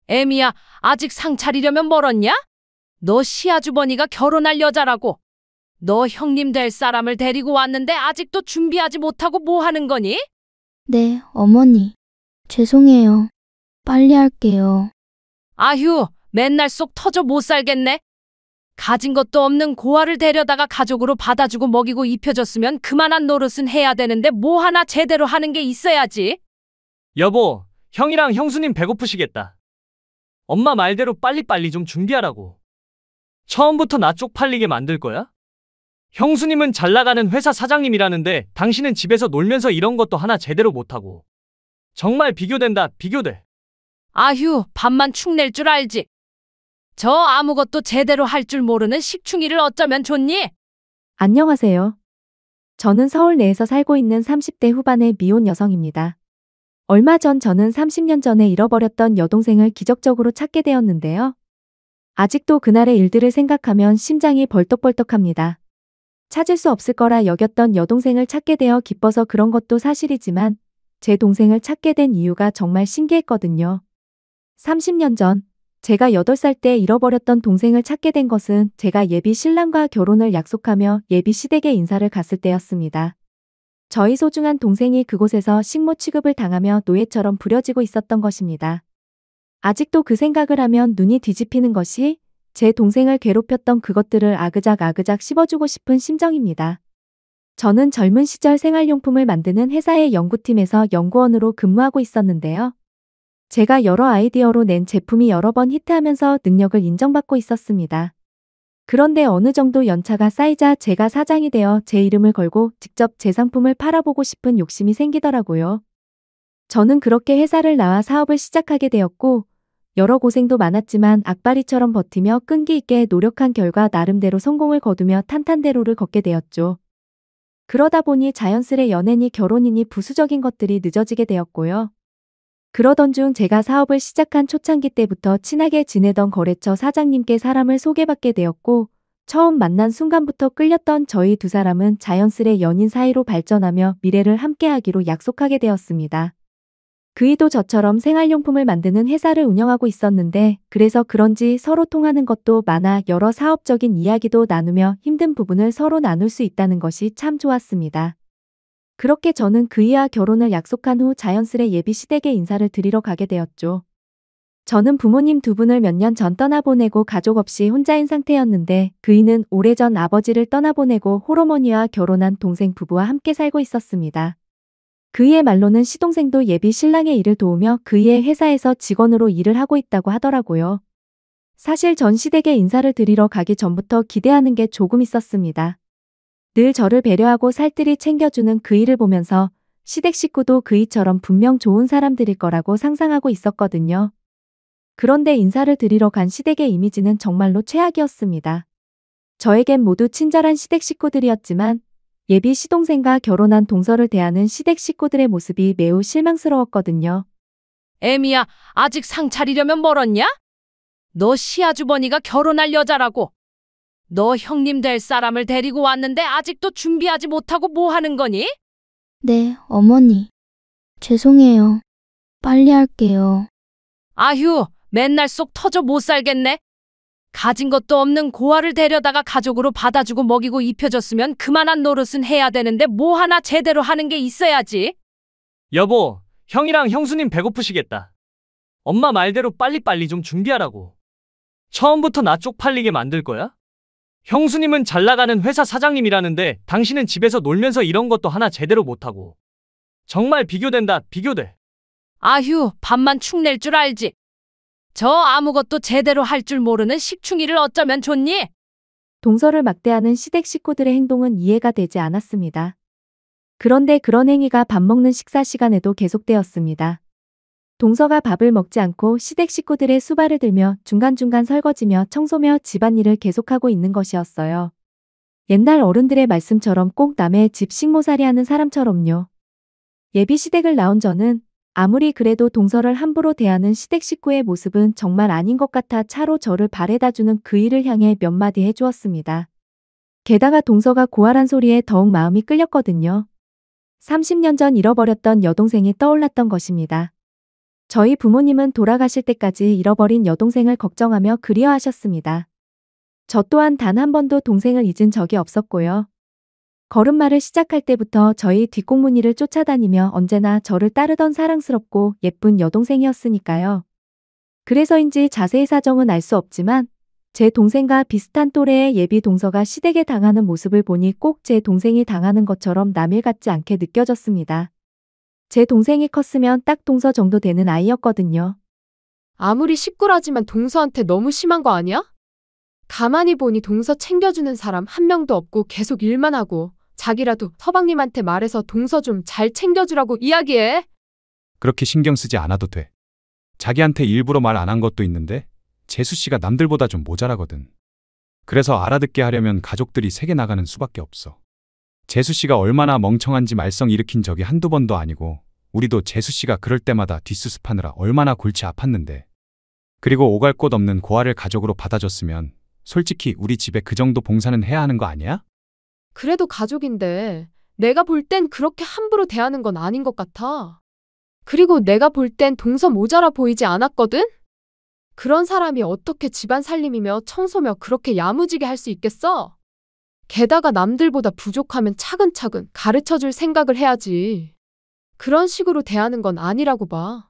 애미야, 아직 상 차리려면 멀었냐? 너 시아주버니가 결혼할 여자라고. 너 형님 될 사람을 데리고 왔는데 아직도 준비하지 못하고 뭐 하는 거니? 네, 어머니. 죄송해요. 빨리 할게요. 아휴, 맨날 속 터져 못 살겠네. 가진 것도 없는 고아를 데려다가 가족으로 받아주고 먹이고 입혀줬으면 그만한 노릇은 해야 되는데 뭐 하나 제대로 하는 게 있어야지. 여보, 형이랑 형수님 배고프시겠다. 엄마 말대로 빨리빨리 좀 준비하라고. 처음부터 나 쪽팔리게 만들 거야? 형수님은 잘 나가는 회사 사장님이라는데 당신은 집에서 놀면서 이런 것도 하나 제대로 못하고. 정말 비교된다, 비교돼. 아휴, 밥만 축낼 줄 알지. 저 아무것도 제대로 할 줄 모르는 식충이를 어쩌면 좋니? 안녕하세요. 저는 서울 내에서 살고 있는 30대 후반의 미혼 여성입니다. 얼마 전 저는 30년 전에 잃어버렸던 여동생을 기적적으로 찾게 되었는데요. 아직도 그날의 일들을 생각하면 심장이 벌떡벌떡합니다. 찾을 수 없을 거라 여겼던 여동생을 찾게 되어 기뻐서 그런 것도 사실이지만 제 동생을 찾게 된 이유가 정말 신기했거든요. 30년 전 제가 8살 때 잃어버렸던 동생을 찾게 된 것은 제가 예비 신랑과 결혼을 약속하며 예비 시댁에 인사를 갔을 때였습니다. 저희 소중한 동생이 그곳에서 식모 취급을 당하며 노예처럼 부려지고 있었던 것입니다. 아직도 그 생각을 하면 눈이 뒤집히는 것이 제 동생을 괴롭혔던 그것들을 아그작 씹어주고 싶은 심정입니다. 저는 젊은 시절 생활용품을 만드는 회사의 연구팀에서 연구원으로 근무하고 있었는데요. 제가 여러 아이디어로 낸 제품이 여러 번 히트하면서 능력을 인정받고 있었습니다. 그런데 어느 정도 연차가 쌓이자 제가 사장이 되어 제 이름을 걸고 직접 제 상품을 팔아보고 싶은 욕심이 생기더라고요. 저는 그렇게 회사를 나와 사업을 시작하게 되었고 여러 고생도 많았지만 악바리처럼 버티며 끈기 있게 노력한 결과 나름대로 성공을 거두며 탄탄대로를 걷게 되었죠. 그러다 보니 자연스레 연애니 결혼이니 부수적인 것들이 늦어지게 되었고요. 그러던 중 제가 사업을 시작한 초창기 때부터 친하게 지내던 거래처 사장님께 사람을 소개받게 되었고 처음 만난 순간부터 끌렸던 저희 두 사람은 자연스레 연인 사이로 발전하며 미래를 함께하기로 약속하게 되었습니다. 그이도 저처럼 생활용품을 만드는 회사를 운영하고 있었는데 그래서 그런지 서로 통하는 것도 많아 여러 사업적인 이야기도 나누며 힘든 부분을 서로 나눌 수 있다는 것이 참 좋았습니다. 그렇게 저는 그이와 결혼을 약속한 후 자연스레 예비 시댁에 인사를 드리러 가게 되었죠. 저는 부모님 두 분을 몇 년 전 떠나보내고 가족 없이 혼자인 상태였는데 그이는 오래전 아버지를 떠나보내고 홀어머니와 결혼한 동생 부부와 함께 살고 있었습니다. 그이의 말로는 시동생도 예비 신랑의 일을 도우며 그이의 회사에서 직원으로 일을 하고 있다고 하더라고요. 사실 전 시댁에 인사를 드리러 가기 전부터 기대하는 게 조금 있었습니다. 늘 저를 배려하고 살뜰히 챙겨주는 그이를 보면서 시댁 식구도 그이처럼 분명 좋은 사람들일 거라고 상상하고 있었거든요. 그런데 인사를 드리러 간 시댁의 이미지는 정말로 최악이었습니다. 저에겐 모두 친절한 시댁 식구들이었지만 예비 시동생과 결혼한 동서를 대하는 시댁 식구들의 모습이 매우 실망스러웠거든요. 애미야, 아직 상 차리려면 멀었냐? 너 시아주버니가 결혼할 여자라고. 너 형님 될 사람을 데리고 왔는데 아직도 준비하지 못하고 뭐 하는 거니? 네, 어머니. 죄송해요. 빨리 할게요. 아휴, 맨날 속 터져 못 살겠네. 가진 것도 없는 고아를 데려다가 가족으로 받아주고 먹이고 입혀줬으면 그만한 노릇은 해야 되는데 뭐 하나 제대로 하는 게 있어야지. 여보, 형이랑 형수님 배고프시겠다. 엄마 말대로 빨리빨리 좀 준비하라고. 처음부터 나 쪽팔리게 만들 거야? 형수님은 잘 나가는 회사 사장님이라는데 당신은 집에서 놀면서 이런 것도 하나 제대로 못하고. 정말 비교된다, 비교돼. 아휴, 밥만 축낼 줄 알지. 저 아무것도 제대로 할 줄 모르는 식충이를 어쩌면 좋니? 동서를 막대하는 시댁 식구들의 행동은 이해가 되지 않았습니다. 그런데 그런 행위가 밥 먹는 식사 시간에도 계속되었습니다. 동서가 밥을 먹지 않고 시댁 식구들의 수발을 들며 중간중간 설거지며 청소며 집안일을 계속하고 있는 것이었어요. 옛날 어른들의 말씀처럼 꼭 남의 집 식모살이 하는 사람처럼요. 예비 시댁을 나온 저는 아무리 그래도 동서를 함부로 대하는 시댁 식구의 모습은 정말 아닌 것 같아 차로 저를 바래다주는 그 일을 향해 몇 마디 해주었습니다. 게다가 동서가 고아란 소리에 더욱 마음이 끌렸거든요. 30년 전 잃어버렸던 여동생이 떠올랐던 것입니다. 저희 부모님은 돌아가실 때까지 잃어버린 여동생을 걱정하며 그리워하셨습니다. 저 또한 단 한 번도 동생을 잊은 적이 없었고요. 걸음마를 시작할 때부터 저희 뒷공무니를 쫓아다니며 언제나 저를 따르던 사랑스럽고 예쁜 여동생이었으니까요. 그래서인지 자세히 사정은 알 수 없지만 제 동생과 비슷한 또래의 예비 동서가 시댁에 당하는 모습을 보니 꼭 제 동생이 당하는 것처럼 남일 같지 않게 느껴졌습니다. 제 동생이 컸으면 딱 동서 정도 되는 아이였거든요. 아무리 시꾸라지만 동서한테 너무 심한 거 아니야? 가만히 보니 동서 챙겨주는 사람 한 명도 없고 계속 일만 하고 자기라도 서방님한테 말해서 동서 좀 잘 챙겨주라고 이야기해. 그렇게 신경 쓰지 않아도 돼. 자기한테 일부러 말 안 한 것도 있는데 재수 씨가 남들보다 좀 모자라거든. 그래서 알아듣게 하려면 가족들이 세게 나가는 수밖에 없어. 재수 씨가 얼마나 멍청한지 말썽 일으킨 적이 한두 번도 아니고 우리도 재수 씨가 그럴 때마다 뒷수습하느라 얼마나 골치 아팠는데. 그리고 오갈 곳 없는 고아를 가족으로 받아줬으면 솔직히 우리 집에 그 정도 봉사는 해야 하는 거 아니야? 그래도 가족인데 내가 볼 땐 그렇게 함부로 대하는 건 아닌 것 같아. 그리고 내가 볼 땐 동서 모자라 보이지 않았거든? 그런 사람이 어떻게 집안 살림이며 청소며 그렇게 야무지게 할 수 있겠어? 게다가 남들보다 부족하면 차근차근 가르쳐줄 생각을 해야지. 그런 식으로 대하는 건 아니라고 봐.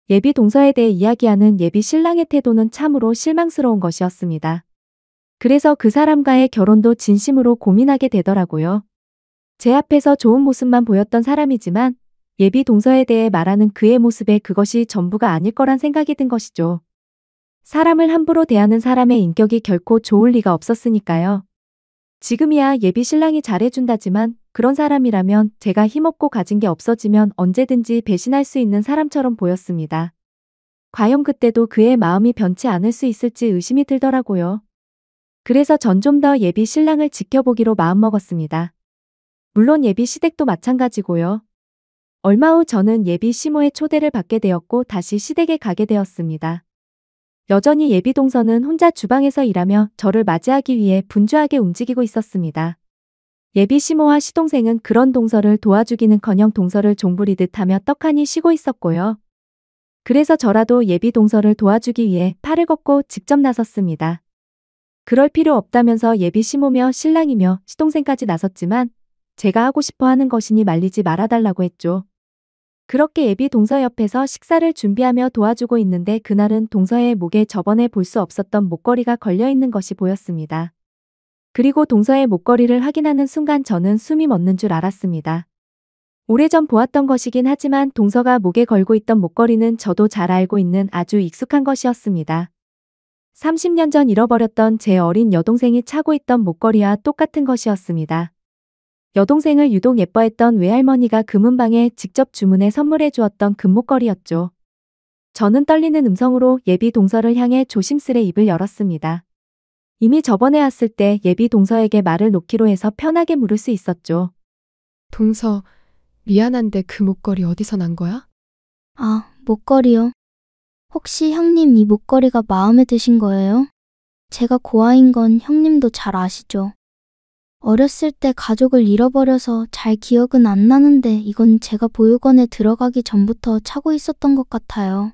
예비 동서에 대해 이야기하는 예비 신랑의 태도는 참으로 실망스러운 것이었습니다. 그래서 그 사람과의 결혼도 진심으로 고민하게 되더라고요. 제 앞에서 좋은 모습만 보였던 사람이지만 예비 동서에 대해 말하는 그의 모습에 그것이 전부가 아닐 거란 생각이 든 것이죠. 사람을 함부로 대하는 사람의 인격이 결코 좋을 리가 없었으니까요. 지금이야 예비 신랑이 잘해준다지만 그런 사람이라면 제가 힘없고 가진 게 없어지면 언제든지 배신할 수 있는 사람처럼 보였습니다. 과연 그때도 그의 마음이 변치 않을 수 있을지 의심이 들더라고요. 그래서 전 좀 더 예비 신랑을 지켜보기로 마음먹었습니다. 물론 예비 시댁도 마찬가지고요. 얼마 후 저는 예비 시모의 초대를 받게 되었고 다시 시댁에 가게 되었습니다. 여전히 예비 동서는 혼자 주방에서 일하며 저를 맞이하기 위해 분주하게 움직이고 있었습니다. 예비 시모와 시동생은 그런 동서를 도와주기는커녕 동서를 종부리듯 하며 떡하니 쉬고 있었고요. 그래서 저라도 예비 동서를 도와주기 위해 팔을 걷고 직접 나섰습니다. 그럴 필요 없다면서 예비 시모며 신랑이며 시동생까지 나섰지만 제가 하고 싶어 하는 것이니 말리지 말아달라고 했죠. 그렇게 예비 동서 옆에서 식사를 준비하며 도와주고 있는데 그날은 동서의 목에 저번에 볼 수 없었던 목걸이가 걸려있는 것이 보였습니다. 그리고 동서의 목걸이를 확인하는 순간 저는 숨이 멎는 줄 알았습니다. 오래전 보았던 것이긴 하지만 동서가 목에 걸고 있던 목걸이는 저도 잘 알고 있는 아주 익숙한 것이었습니다. 30년 전 잃어버렸던 제 어린 여동생이 차고 있던 목걸이와 똑같은 것이었습니다. 여동생을 유독 예뻐했던 외할머니가 금은방에 직접 주문해 선물해 주었던 금목걸이였죠. 저는 떨리는 음성으로 예비 동서를 향해 조심스레 입을 열었습니다. 이미 저번에 왔을 때 예비 동서에게 말을 놓기로 해서 편하게 물을 수 있었죠. 동서, 미안한데 그 목걸이 어디서 난 거야? 아, 목걸이요. 혹시 형님 이 목걸이가 마음에 드신 거예요? 제가 고아인 건 형님도 잘 아시죠? 어렸을 때 가족을 잃어버려서 잘 기억은 안 나는데 이건 제가 보육원에 들어가기 전부터 차고 있었던 것 같아요.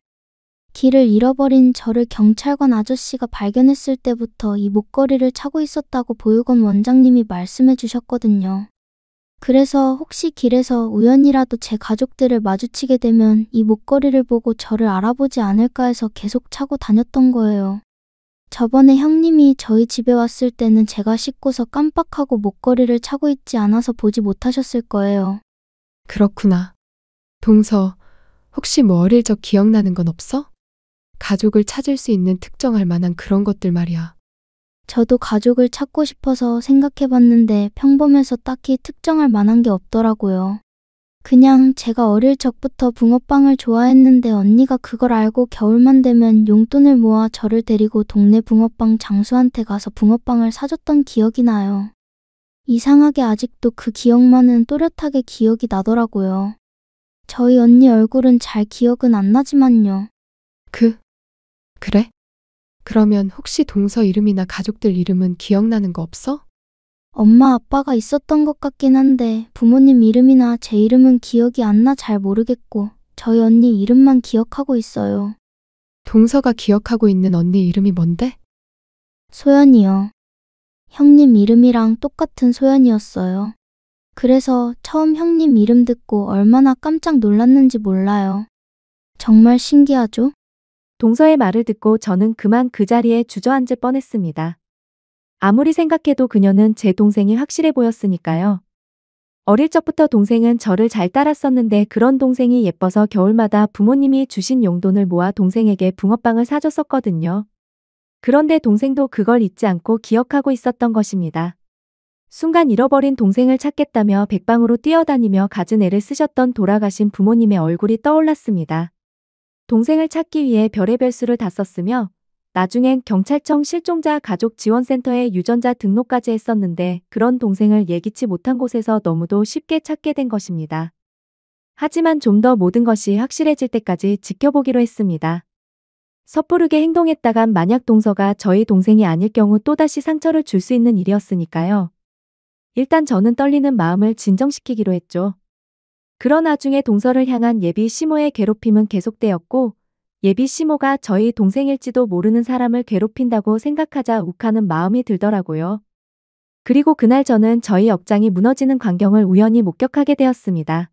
길을 잃어버린 저를 경찰관 아저씨가 발견했을 때부터 이 목걸이를 차고 있었다고 보육원 원장님이 말씀해 주셨거든요. 그래서 혹시 길에서 우연이라도 제 가족들을 마주치게 되면 이 목걸이를 보고 저를 알아보지 않을까 해서 계속 차고 다녔던 거예요. 저번에 형님이 저희 집에 왔을 때는 제가 씻고서 깜빡하고 목걸이를 차고 있지 않아서 보지 못하셨을 거예요. 그렇구나. 동서, 혹시 뭐 어릴 적 기억나는 건 없어? 가족을 찾을 수 있는 특정할 만한 그런 것들 말이야. 저도 가족을 찾고 싶어서 생각해봤는데 평범해서 딱히 특정할 만한 게 없더라고요. 그냥 제가 어릴 적부터 붕어빵을 좋아했는데 언니가 그걸 알고 겨울만 되면 용돈을 모아 저를 데리고 동네 붕어빵 장수한테 가서 붕어빵을 사줬던 기억이 나요. 이상하게 아직도 그 기억만은 또렷하게 기억이 나더라고요. 저희 언니 얼굴은 잘 기억은 안 나지만요. 그래? 그러면 혹시 동서 이름이나 가족들 이름은 기억나는 거 없어? 엄마 아빠가 있었던 것 같긴 한데 부모님 이름이나 제 이름은 기억이 안 나 잘 모르겠고 저희 언니 이름만 기억하고 있어요. 동서가 기억하고 있는 언니 이름이 뭔데? 소연이요. 형님 이름이랑 똑같은 소연이었어요. 그래서 처음 형님 이름 듣고 얼마나 깜짝 놀랐는지 몰라요. 정말 신기하죠? 동서의 말을 듣고 저는 그만 그 자리에 주저앉을 뻔했습니다. 아무리 생각해도 그녀는 제 동생이 확실해 보였으니까요. 어릴 적부터 동생은 저를 잘 따랐었는데 그런 동생이 예뻐서 겨울마다 부모님이 주신 용돈을 모아 동생에게 붕어빵을 사줬었거든요. 그런데 동생도 그걸 잊지 않고 기억하고 있었던 것입니다. 순간 잃어버린 동생을 찾겠다며 백방으로 뛰어다니며 갖은 애를 쓰셨던 돌아가신 부모님의 얼굴이 떠올랐습니다. 동생을 찾기 위해 별의별 수를 다 썼으며 나중엔 경찰청 실종자 가족 지원센터에 유전자 등록까지 했었는데 그런 동생을 예기치 못한 곳에서 너무도 쉽게 찾게 된 것입니다. 하지만 좀 더 모든 것이 확실해질 때까지 지켜보기로 했습니다. 섣부르게 행동했다간 만약 동서가 저희 동생이 아닐 경우 또다시 상처를 줄 수 있는 일이었으니까요. 일단 저는 떨리는 마음을 진정시키기로 했죠. 그런 와중에 동서를 향한 예비 시모의 괴롭힘은 계속되었고 예비 시모가 저희 동생일지도 모르는 사람을 괴롭힌다고 생각하자 욱하는 마음이 들더라고요. 그리고 그날 저는 저희 억장이 무너지는 광경을 우연히 목격하게 되었습니다.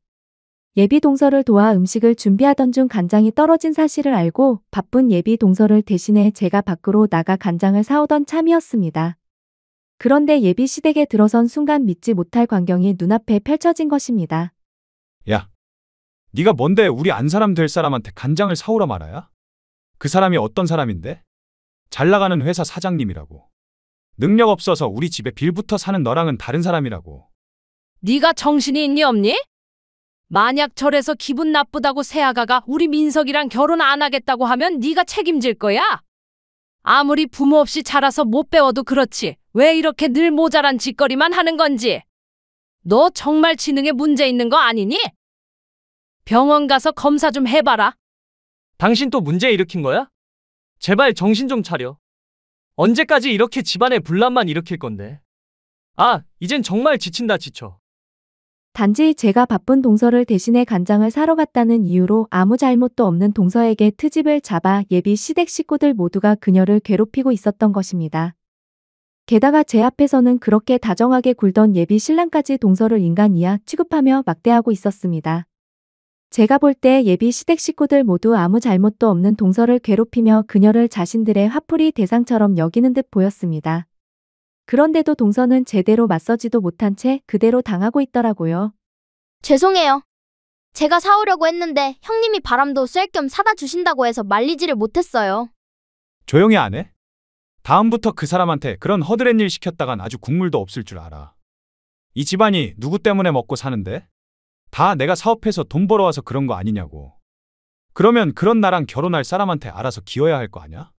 예비 동서를 도와 음식을 준비하던 중 간장이 떨어진 사실을 알고 바쁜 예비 동서를 대신해 제가 밖으로 나가 간장을 사오던 참이었습니다. 그런데 예비 시댁에 들어선 순간 믿지 못할 광경이 눈앞에 펼쳐진 것입니다. 야, 네가 뭔데 우리 안 사람 될 사람한테 간장을 사오라 말아야? 그 사람이 어떤 사람인데? 잘 나가는 회사 사장님이라고. 능력 없어서 우리 집에 빌부터 사는 너랑은 다른 사람이라고. 네가 정신이 있니 없니? 만약 저래서 기분 나쁘다고 새아가가 우리 민석이랑 결혼 안 하겠다고 하면 네가 책임질 거야? 아무리 부모 없이 자라서 못 배워도 그렇지. 왜 이렇게 늘 모자란 짓거리만 하는 건지. 너 정말 지능에 문제 있는 거 아니니? 병원 가서 검사 좀 해봐라. 당신 또 문제 일으킨 거야? 제발 정신 좀 차려. 언제까지 이렇게 집안에 분란만 일으킬 건데. 아, 이젠 정말 지친다 지쳐. 단지 제가 바쁜 동서를 대신해 간장을 사러 갔다는 이유로 아무 잘못도 없는 동서에게 트집을 잡아 예비 시댁 식구들 모두가 그녀를 괴롭히고 있었던 것입니다. 게다가 제 앞에서는 그렇게 다정하게 굴던 예비 신랑까지 동서를 인간 이하 취급하며 막대하고 있었습니다. 제가 볼 때 예비 시댁 식구들 모두 아무 잘못도 없는 동서를 괴롭히며 그녀를 자신들의 화풀이 대상처럼 여기는 듯 보였습니다. 그런데도 동서는 제대로 맞서지도 못한 채 그대로 당하고 있더라고요. 죄송해요. 제가 사오려고 했는데 형님이 바람도 쐴 겸 사다 주신다고 해서 말리지를 못했어요. 조용히 안 해? 다음부터 그 사람한테 그런 허드렛 일 시켰다간 아주 국물도 없을 줄 알아. 이 집안이 누구 때문에 먹고 사는데? 다 내가 사업해서 돈 벌어와서 그런 거 아니냐고. 그러면 그런 나랑 결혼할 사람한테 알아서 기어야 할 거 아냐?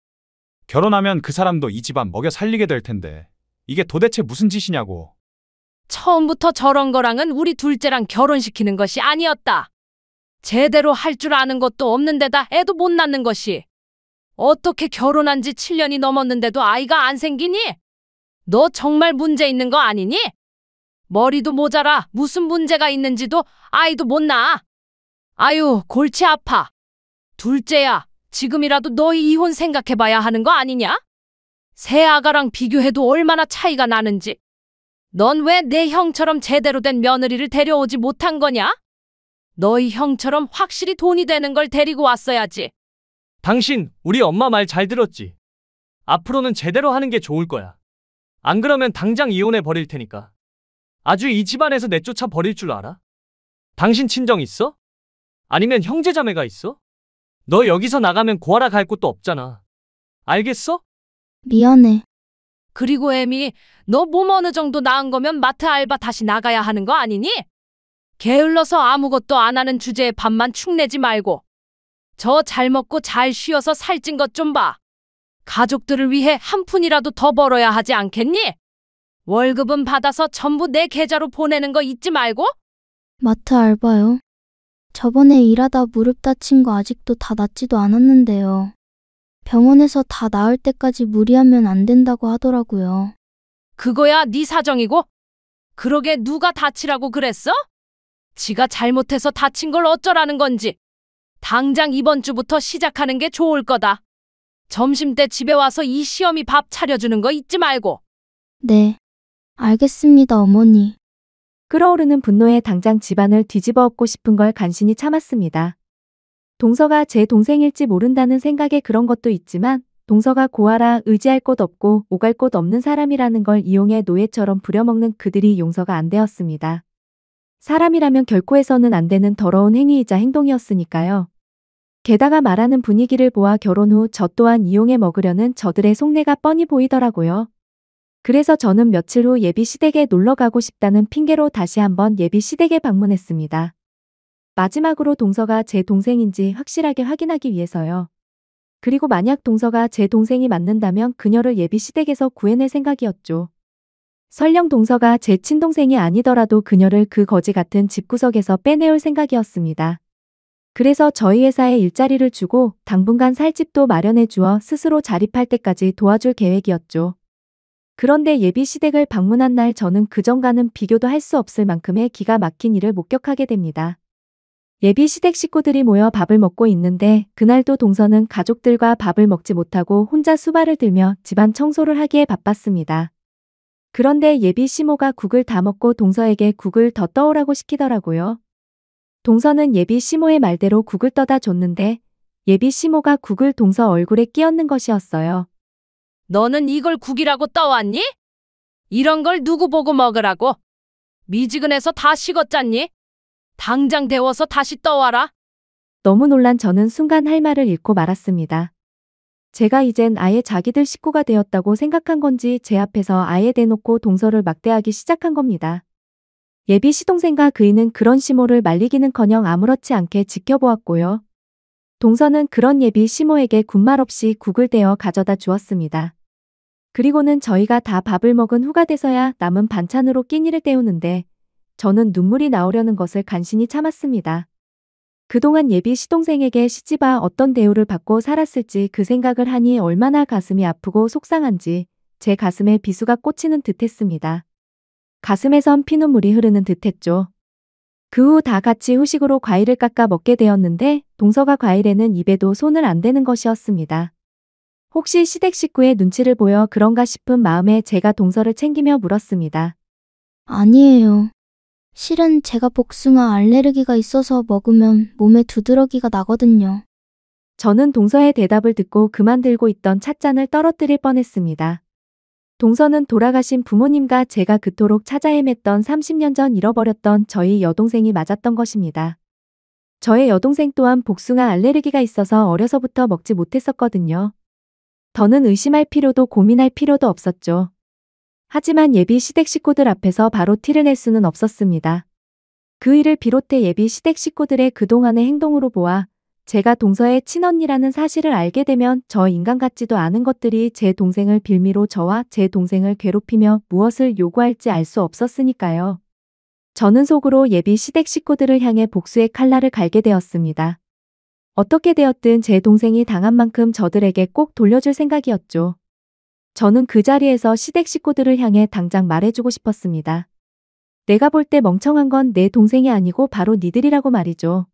결혼하면 그 사람도 이 집안 먹여 살리게 될 텐데 이게 도대체 무슨 짓이냐고. 처음부터 저런 거랑은 우리 둘째랑 결혼시키는 것이 아니었다. 제대로 할 줄 아는 것도 없는데다 애도 못 낳는 것이. 어떻게 결혼한 지 7년이 넘었는데도 아이가 안 생기니? 너 정말 문제 있는 거 아니니? 머리도 모자라 무슨 문제가 있는지도 아이도 못 낳아. 아유, 골치 아파. 둘째야, 지금이라도 너희 이혼 생각해봐야 하는 거 아니냐? 새 아가랑 비교해도 얼마나 차이가 나는지. 넌 왜 내 형처럼 제대로 된 며느리를 데려오지 못한 거냐? 너희 형처럼 확실히 돈이 되는 걸 데리고 왔어야지. 당신 우리 엄마 말 잘 들었지? 앞으로는 제대로 하는 게 좋을 거야. 안 그러면 당장 이혼해 버릴 테니까. 아주 이 집안에서 내쫓아 버릴 줄 알아? 당신 친정 있어? 아니면 형제자매가 있어? 너 여기서 나가면 고아라 갈 곳도 없잖아. 알겠어? 미안해. 그리고 애미, 너 몸 어느 정도 나은 거면 마트 알바 다시 나가야 하는 거 아니니? 게을러서 아무것도 안 하는 주제에 밥만 축내지 말고 저 잘 먹고 잘 쉬어서 살찐 것 좀 봐. 가족들을 위해 한 푼이라도 더 벌어야 하지 않겠니? 월급은 받아서 전부 내 계좌로 보내는 거 잊지 말고. 마트 알바요? 저번에 일하다 무릎 다친 거 아직도 다 낫지도 않았는데요. 병원에서 다 나을 때까지 무리하면 안 된다고 하더라고요. 그거야 네 사정이고. 그러게 누가 다치라고 그랬어? 지가 잘못해서 다친 걸 어쩌라는 건지. 당장 이번 주부터 시작하는 게 좋을 거다. 점심때 집에 와서 이 시어미 밥 차려주는 거 잊지 말고. 네. 알겠습니다, 어머니. 끓어오르는 분노에 당장 집안을 뒤집어 엎고 싶은 걸 간신히 참았습니다. 동서가 제 동생일지 모른다는 생각에 그런 것도 있지만 동서가 고아라 의지할 곳 없고 오갈 곳 없는 사람이라는 걸 이용해 노예처럼 부려먹는 그들이 용서가 안 되었습니다. 사람이라면 결코 해서는 안 되는 더러운 행위이자 행동이었으니까요. 게다가 말하는 분위기를 보아 결혼 후 저 또한 이용해 먹으려는 저들의 속내가 뻔히 보이더라고요. 그래서 저는 며칠 후 예비 시댁에 놀러 가고 싶다는 핑계로 다시 한번 예비 시댁에 방문했습니다. 마지막으로 동서가 제 동생인지 확실하게 확인하기 위해서요. 그리고 만약 동서가 제 동생이 맞는다면 그녀를 예비 시댁에서 구해낼 생각이었죠. 설령 동서가 제 친동생이 아니더라도 그녀를 그 거지 같은 집구석에서 빼내올 생각이었습니다. 그래서 저희 회사에 일자리를 주고 당분간 살 집도 마련해 주어 스스로 자립할 때까지 도와줄 계획이었죠. 그런데 예비 시댁을 방문한 날 저는 그전과는 비교도 할 수 없을 만큼의 기가 막힌 일을 목격하게 됩니다. 예비 시댁 식구들이 모여 밥을 먹고 있는데 그날도 동서는 가족들과 밥을 먹지 못하고 혼자 수발을 들며 집안 청소를 하기에 바빴습니다. 그런데 예비 시모가 국을 다 먹고 동서에게 국을 더 떠오라고 시키더라고요. 동서는 예비 시모의 말대로 국을 떠다 줬는데 예비 시모가 국을 동서 얼굴에 끼얹는 것이었어요. 너는 이걸 국이라고 떠왔니? 이런 걸 누구 보고 먹으라고? 미지근해서 다 식었잖니? 당장 데워서 다시 떠와라. 너무 놀란 저는 순간 할 말을 잃고 말았습니다. 제가 이젠 아예 자기들 식구가 되었다고 생각한 건지 제 앞에서 아예 대놓고 동서를 막대하기 시작한 겁니다. 예비 시동생과 그이는 그런 시모를 말리기는커녕 아무렇지 않게 지켜보았고요. 동서는 그런 예비 시모에게 군말 없이 국을 대어 가져다 주었습니다. 그리고는 저희가 다 밥을 먹은 후가 돼서야 남은 반찬으로 끼니를 때우는데 저는 눈물이 나오려는 것을 간신히 참았습니다. 그동안 예비 시동생에게 시집아 어떤 대우를 받고 살았을지 그 생각을 하니 얼마나 가슴이 아프고 속상한지 제 가슴에 비수가 꽂히는 듯했습니다. 가슴에선 피눈물이 흐르는 듯했죠. 그 후 다 같이 후식으로 과일을 깎아 먹게 되었는데 동서가 과일에는 입에도 손을 안 대는 것이었습니다. 혹시 시댁 식구의 눈치를 보여 그런가 싶은 마음에 제가 동서를 챙기며 물었습니다. 아니에요. 실은 제가 복숭아 알레르기가 있어서 먹으면 몸에 두드러기가 나거든요. 저는 동서의 대답을 듣고 그만 들고 있던 찻잔을 떨어뜨릴 뻔했습니다. 동서는 돌아가신 부모님과 제가 그토록 찾아 헤맸던 30년 전 잃어버렸던 저희 여동생이 맞았던 것입니다. 저의 여동생 또한 복숭아 알레르기가 있어서 어려서부터 먹지 못했었거든요. 더는 의심할 필요도 고민할 필요도 없었죠. 하지만 예비 시댁 식구들 앞에서 바로 티를 낼 수는 없었습니다. 그 일을 비롯해 예비 시댁 식구들의 그동안의 행동으로 보아 제가 동서의 친언니라는 사실을 알게 되면 저 인간 같지도 않은 것들이 제 동생을 빌미로 저와 제 동생을 괴롭히며 무엇을 요구할지 알 수 없었으니까요. 저는 속으로 예비 시댁 식구들을 향해 복수의 칼날을 갈게 되었습니다. 어떻게 되었든 제 동생이 당한 만큼 저들에게 꼭 돌려줄 생각이었죠. 저는 그 자리에서 시댁 식구들을 향해 당장 말해주고 싶었습니다. 내가 볼 때 멍청한 건 내 동생이 아니고 바로 니들이라고 말이죠.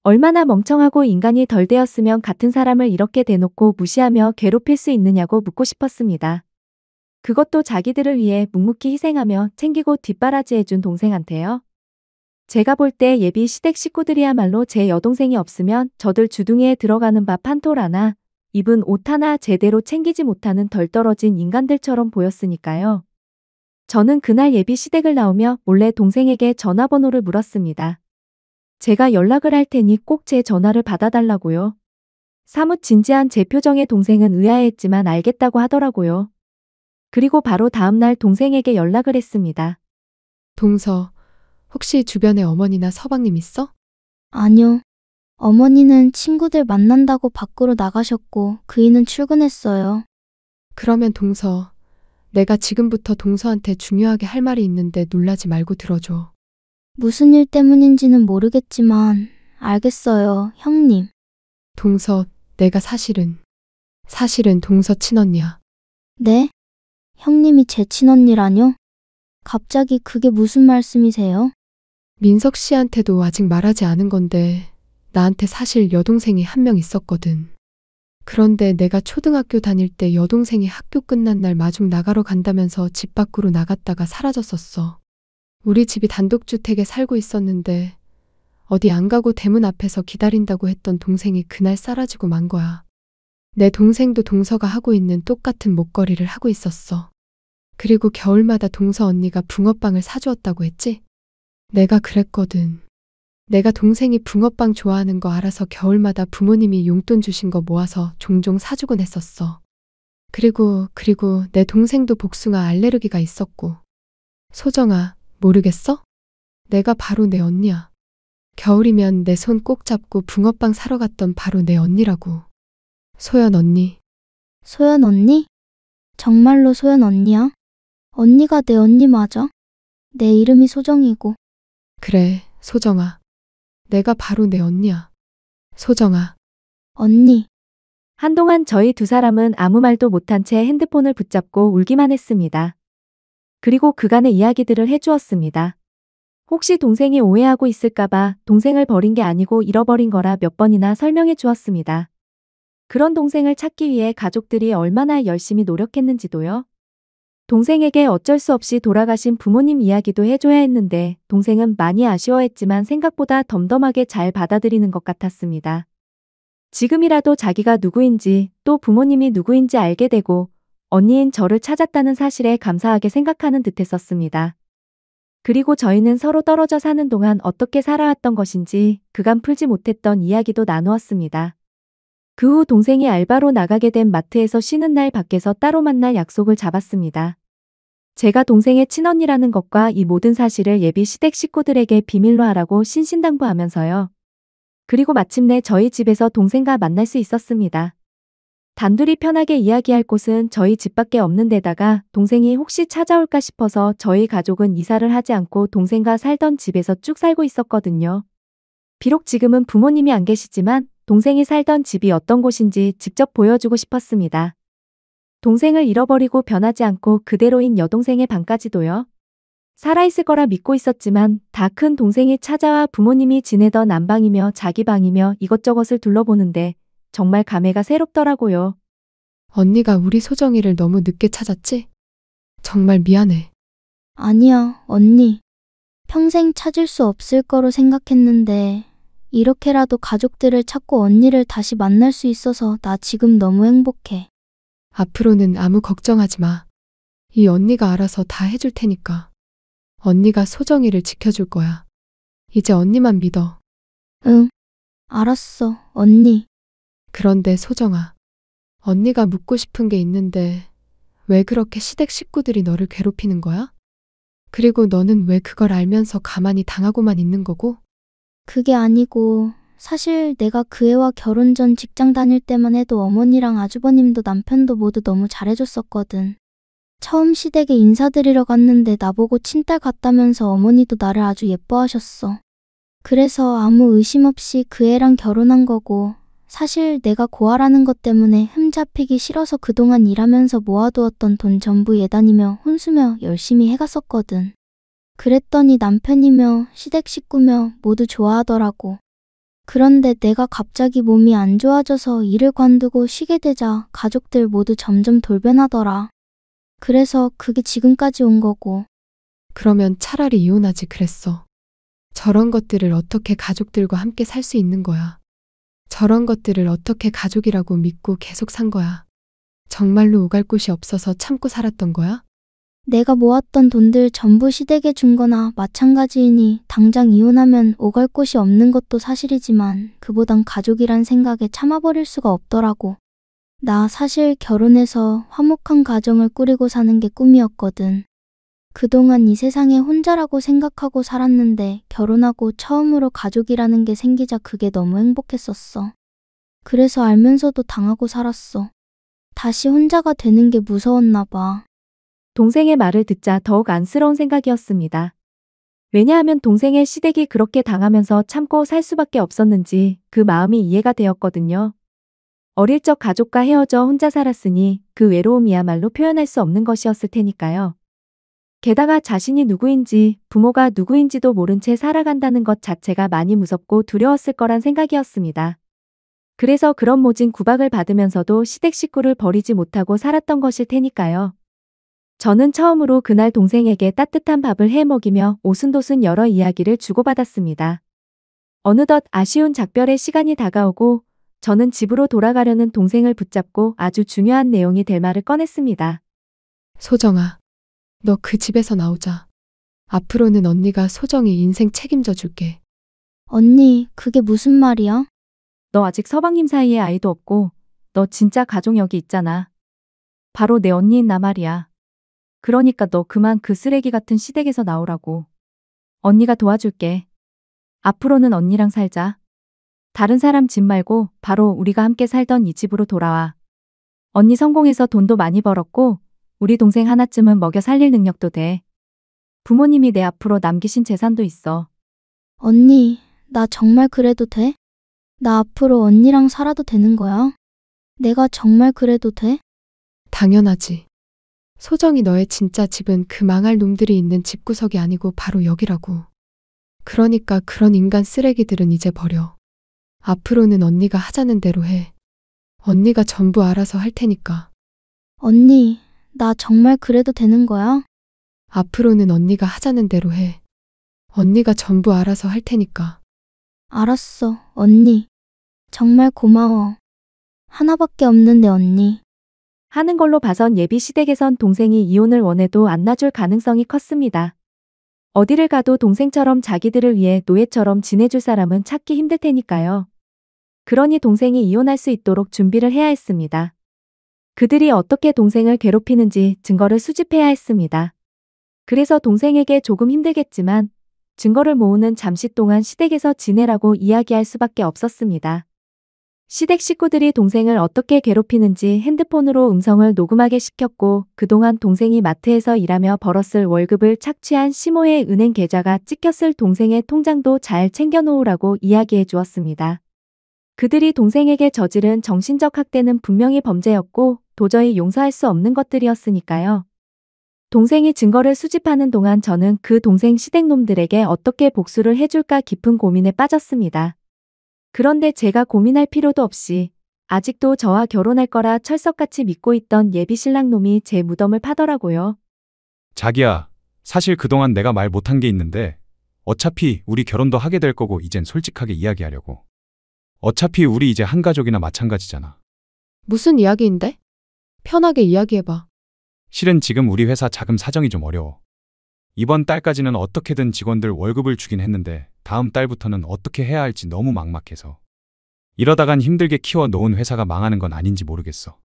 얼마나 멍청하고 인간이 덜 되었으면 같은 사람을 이렇게 대놓고 무시하며 괴롭힐 수 있느냐고 묻고 싶었습니다. 그것도 자기들을 위해 묵묵히 희생하며 챙기고 뒷바라지해준 동생한테요. 제가 볼 때 예비 시댁 식구들이야말로 제 여동생이 없으면 저들 주둥이에 들어가는 밥 한 톨 하나, 입은 옷 하나 제대로 챙기지 못하는 덜 떨어진 인간들처럼 보였으니까요. 저는 그날 예비 시댁을 나오며 몰래 동생에게 전화번호를 물었습니다. 제가 연락을 할 테니 꼭 제 전화를 받아달라고요. 사뭇 진지한 제 표정에 동생은 의아해했지만 알겠다고 하더라고요. 그리고 바로 다음날 동생에게 연락을 했습니다. 동서, 혹시 주변에 어머니나 서방님 있어? 아니요. 어머니는 친구들 만난다고 밖으로 나가셨고 그이는 출근했어요. 그러면 동서, 내가 지금부터 동서한테 중요하게 할 말이 있는데 놀라지 말고 들어줘. 무슨 일 때문인지는 모르겠지만 알겠어요, 형님. 동서, 내가 사실은 동서 친언니야. 네? 형님이 제 친언니라뇨? 갑자기 그게 무슨 말씀이세요? 민석 씨한테도 아직 말하지 않은 건데 나한테 사실 여동생이 한 명 있었거든. 그런데 내가 초등학교 다닐 때 여동생이 학교 끝난 날 마중 나가러 간다면서 집 밖으로 나갔다가 사라졌었어. 우리 집이 단독주택에 살고 있었는데 어디 안 가고 대문 앞에서 기다린다고 했던 동생이 그날 사라지고 만 거야. 내 동생도 동서가 하고 있는 똑같은 목걸이를 하고 있었어. 그리고 겨울마다 동서 언니가 붕어빵을 사주었다고 했지? 내가 그랬거든. 내가 동생이 붕어빵 좋아하는 거 알아서 겨울마다 부모님이 용돈 주신 거 모아서 종종 사주곤 했었어. 그리고 내 동생도 복숭아 알레르기가 있었고. 소정아, 모르겠어? 내가 바로 내 언니야. 겨울이면 내 손 꼭 잡고 붕어빵 사러 갔던 바로 내 언니라고. 소연 언니. 소연 언니? 정말로 소연 언니야? 언니가 내 언니 맞아? 내 이름이 소정이고. 그래, 소정아. 내가 바로 내 언니야. 소정아. 언니. 한동안 저희 두 사람은 아무 말도 못한 채 핸드폰을 붙잡고 울기만 했습니다. 그리고 그간의 이야기들을 해주었습니다. 혹시 동생이 오해하고 있을까봐 동생을 버린 게 아니고 잃어버린 거라 몇 번이나 설명해 주었습니다. 그런 동생을 찾기 위해 가족들이 얼마나 열심히 노력했는지도요. 동생에게 어쩔 수 없이 돌아가신 부모님 이야기도 해줘야 했는데 동생은 많이 아쉬워했지만 생각보다 덤덤하게 잘 받아들이는 것 같았습니다. 지금이라도 자기가 누구인지 또 부모님이 누구인지 알게 되고 언니인 저를 찾았다는 사실에 감사하게 생각하는 듯했었습니다. 그리고 저희는 서로 떨어져 사는 동안 어떻게 살아왔던 것인지 그간 풀지 못했던 이야기도 나누었습니다. 그 후 동생이 알바로 나가게 된 마트에서 쉬는 날 밖에서 따로 만날 약속을 잡았습니다. 제가 동생의 친언니라는 것과 이 모든 사실을 예비 시댁 식구들에게 비밀로 하라고 신신당부하면서요. 그리고 마침내 저희 집에서 동생과 만날 수 있었습니다. 단둘이 편하게 이야기할 곳은 저희 집밖에 없는 데다가 동생이 혹시 찾아올까 싶어서 저희 가족은 이사를 하지 않고 동생과 살던 집에서 쭉 살고 있었거든요. 비록 지금은 부모님이 안 계시지만 동생이 살던 집이 어떤 곳인지 직접 보여주고 싶었습니다. 동생을 잃어버리고 변하지 않고 그대로인 여동생의 방까지도요. 살아있을 거라 믿고 있었지만 다 큰 동생이 찾아와 부모님이 지내던 안방이며 자기 방이며 이것저것을 둘러보는데 정말 감회가 새롭더라고요. 언니가 우리 소정이를 너무 늦게 찾았지? 정말 미안해. 아니야, 언니. 평생 찾을 수 없을 거로 생각했는데 이렇게라도 가족들을 찾고 언니를 다시 만날 수 있어서 나 지금 너무 행복해. 앞으로는 아무 걱정하지 마. 이 언니가 알아서 다 해줄 테니까. 언니가 소정이를 지켜줄 거야. 이제 언니만 믿어. 응, 알았어, 언니. 그런데 소정아, 언니가 묻고 싶은 게 있는데 왜 그렇게 시댁 식구들이 너를 괴롭히는 거야? 그리고 너는 왜 그걸 알면서 가만히 당하고만 있는 거고? 그게 아니고 사실 내가 그 애와 결혼 전 직장 다닐 때만 해도 어머니랑 아주버님도 남편도 모두 너무 잘해줬었거든. 처음 시댁에 인사드리러 갔는데 나보고 친딸 같다면서 어머니도 나를 아주 예뻐하셨어. 그래서 아무 의심 없이 그 애랑 결혼한 거고 사실 내가 고아라는 것 때문에 흠 잡히기 싫어서 그동안 일하면서 모아두었던 돈 전부 예단이며 혼수며 열심히 해갔었거든. 그랬더니 남편이며 시댁 식구며 모두 좋아하더라고. 그런데 내가 갑자기 몸이 안 좋아져서 일을 관두고 쉬게 되자 가족들 모두 점점 돌변하더라. 그래서 그게 지금까지 온 거고. 그러면 차라리 이혼하지 그랬어. 저런 것들을 어떻게 가족들과 함께 살 수 있는 거야. 저런 것들을 어떻게 가족이라고 믿고 계속 산 거야. 정말로 오갈 곳이 없어서 참고 살았던 거야? 내가 모았던 돈들 전부 시댁에 준 거나 마찬가지이니 당장 이혼하면 오갈 곳이 없는 것도 사실이지만 그보단 가족이란 생각에 참아버릴 수가 없더라고. 나 사실 결혼해서 화목한 가정을 꾸리고 사는 게 꿈이었거든. 그동안 이 세상에 혼자라고 생각하고 살았는데 결혼하고 처음으로 가족이라는 게 생기자 그게 너무 행복했었어. 그래서 알면서도 당하고 살았어. 다시 혼자가 되는 게 무서웠나 봐. 동생의 말을 듣자 더욱 안쓰러운 생각이었습니다. 왜냐하면 동생의 시댁이 그렇게 당하면서 참고 살 수밖에 없었는지 그 마음이 이해가 되었거든요. 어릴 적 가족과 헤어져 혼자 살았으니 그 외로움이야말로 표현할 수 없는 것이었을 테니까요. 게다가 자신이 누구인지, 부모가 누구인지도 모른 채 살아간다는 것 자체가 많이 무섭고 두려웠을 거란 생각이었습니다. 그래서 그런 모진 구박을 받으면서도 시댁 식구를 버리지 못하고 살았던 것일 테니까요. 저는 처음으로 그날 동생에게 따뜻한 밥을 해 먹이며 오순도순 여러 이야기를 주고받았습니다. 어느덧 아쉬운 작별의 시간이 다가오고 저는 집으로 돌아가려는 동생을 붙잡고 아주 중요한 내용이 될 말을 꺼냈습니다. 소정아, 너 그 집에서 나오자. 앞으로는 언니가 소정이 인생 책임져 줄게. 언니, 그게 무슨 말이야? 너 아직 서방님 사이에 아이도 없고 너 진짜 가족 여기 있잖아. 바로 내 언니인 나 말이야. 그러니까 너 그만 그 쓰레기 같은 시댁에서 나오라고. 언니가 도와줄게. 앞으로는 언니랑 살자. 다른 사람 집 말고 바로 우리가 함께 살던 이 집으로 돌아와. 언니 성공해서 돈도 많이 벌었고 우리 동생 하나쯤은 먹여 살릴 능력도 돼. 부모님이 내 앞으로 남기신 재산도 있어. 언니, 나 정말 그래도 돼? 나 앞으로 언니랑 살아도 되는 거야? 내가 정말 그래도 돼? 당연하지. 소정이 너의 진짜 집은 그 망할 놈들이 있는 집구석이 아니고 바로 여기라고. 그러니까 그런 인간 쓰레기들은 이제 버려. 앞으로는 언니가 하자는 대로 해. 언니가 전부 알아서 할 테니까. 언니, 나 정말 그래도 되는 거야? 앞으로는 언니가 하자는 대로 해. 언니가 전부 알아서 할 테니까. 알았어, 언니. 정말 고마워. 하나밖에 없는 내 언니. 하는 걸로 봐선 예비 시댁에선 동생이 이혼을 원해도 안 놔줄 가능성이 컸습니다. 어디를 가도 동생처럼 자기들을 위해 노예처럼 지내줄 사람은 찾기 힘들 테니까요. 그러니 동생이 이혼할 수 있도록 준비를 해야 했습니다. 그들이 어떻게 동생을 괴롭히는지 증거를 수집해야 했습니다. 그래서 동생에게 조금 힘들겠지만 증거를 모으는 잠시 동안 시댁에서 지내라고 이야기할 수밖에 없었습니다. 시댁 식구들이 동생을 어떻게 괴롭히는지 핸드폰으로 음성을 녹음하게 시켰고 그동안 동생이 마트에서 일하며 벌었을 월급을 착취한 시모의 은행 계좌가 찍혔을 동생의 통장도 잘 챙겨놓으라고 이야기해 주었습니다. 그들이 동생에게 저지른 정신적 학대는 분명히 범죄였고 도저히 용서할 수 없는 것들이었으니까요. 동생이 증거를 수집하는 동안 저는 그 동생 시댁놈들에게 어떻게 복수를 해줄까 깊은 고민에 빠졌습니다. 그런데 제가 고민할 필요도 없이 아직도 저와 결혼할 거라 철석같이 믿고 있던 예비 신랑놈이 제 무덤을 파더라고요. 자기야, 사실 그동안 내가 말 못한 게 있는데 어차피 우리 결혼도 하게 될 거고 이젠 솔직하게 이야기하려고. 어차피 우리 이제 한 가족이나 마찬가지잖아. 무슨 이야기인데? 편하게 이야기해봐. 실은 지금 우리 회사 자금 사정이 좀 어려워. 이번 달까지는 어떻게든 직원들 월급을 주긴 했는데 다음 달부터는 어떻게 해야 할지 너무 막막해서. 이러다간 힘들게 키워 놓은 회사가 망하는 건 아닌지 모르겠어.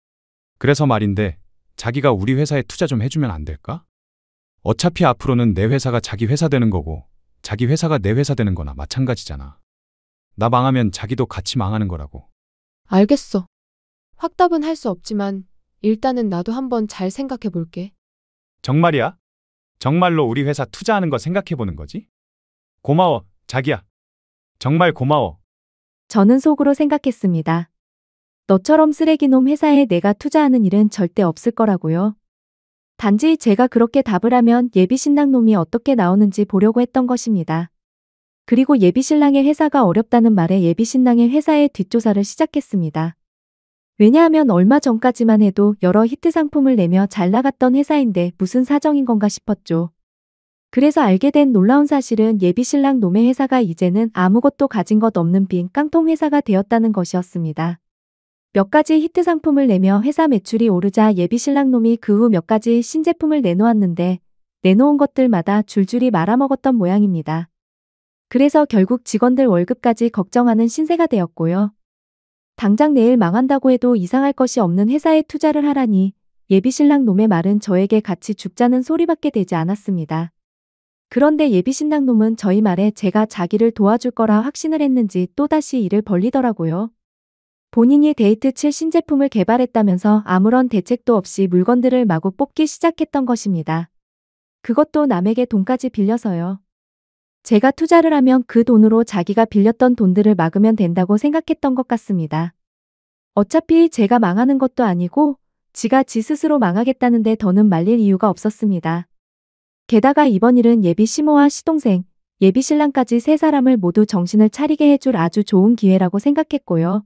그래서 말인데 자기가 우리 회사에 투자 좀 해주면 안 될까? 어차피 앞으로는 내 회사가 자기 회사 되는 거고 자기 회사가 내 회사 되는 거나 마찬가지잖아. 나 망하면 자기도 같이 망하는 거라고. 알겠어. 확답은 할 수 없지만 일단은 나도 한번 잘 생각해 볼게. 정말이야? 정말로 우리 회사 투자하는 거 생각해보는 거지? 고마워, 자기야. 정말 고마워. 저는 속으로 생각했습니다. 너처럼 쓰레기놈 회사에 내가 투자하는 일은 절대 없을 거라고요. 단지 제가 그렇게 답을 하면 예비 신랑놈이 어떻게 나오는지 보려고 했던 것입니다. 그리고 예비 신랑의 회사가 어렵다는 말에 예비 신랑의 회사의 뒷조사를 시작했습니다. 왜냐하면 얼마 전까지만 해도 여러 히트 상품을 내며 잘 나갔던 회사인데 무슨 사정인 건가 싶었죠. 그래서 알게 된 놀라운 사실은 예비 신랑 놈의 회사가 이제는 아무것도 가진 것 없는 빈 깡통 회사가 되었다는 것이었습니다. 몇 가지 히트 상품을 내며 회사 매출이 오르자 예비 신랑 놈이 그 후 몇 가지 신제품을 내놓았는데 내놓은 것들마다 줄줄이 말아먹었던 모양입니다. 그래서 결국 직원들 월급까지 걱정하는 신세가 되었고요. 당장 내일 망한다고 해도 이상할 것이 없는 회사에 투자를 하라니 예비 신랑 놈의 말은 저에게 같이 죽자는 소리밖에 되지 않았습니다. 그런데 예비 신랑 놈은 저희 말에 제가 자기를 도와줄 거라 확신을 했는지 또다시 일을 벌리더라고요. 본인이 데이트 칠 신제품을 개발했다면서 아무런 대책도 없이 물건들을 마구 뽑기 시작했던 것입니다. 그것도 남에게 돈까지 빌려서요. 제가 투자를 하면 그 돈으로 자기가 빌렸던 돈들을 막으면 된다고 생각했던 것 같습니다. 어차피 제가 망하는 것도 아니고 지가 지 스스로 망하겠다는데 더는 말릴 이유가 없었습니다. 게다가 이번 일은 예비 시모와 시동생, 예비 신랑까지 세 사람을 모두 정신을 차리게 해줄 아주 좋은 기회라고 생각했고요.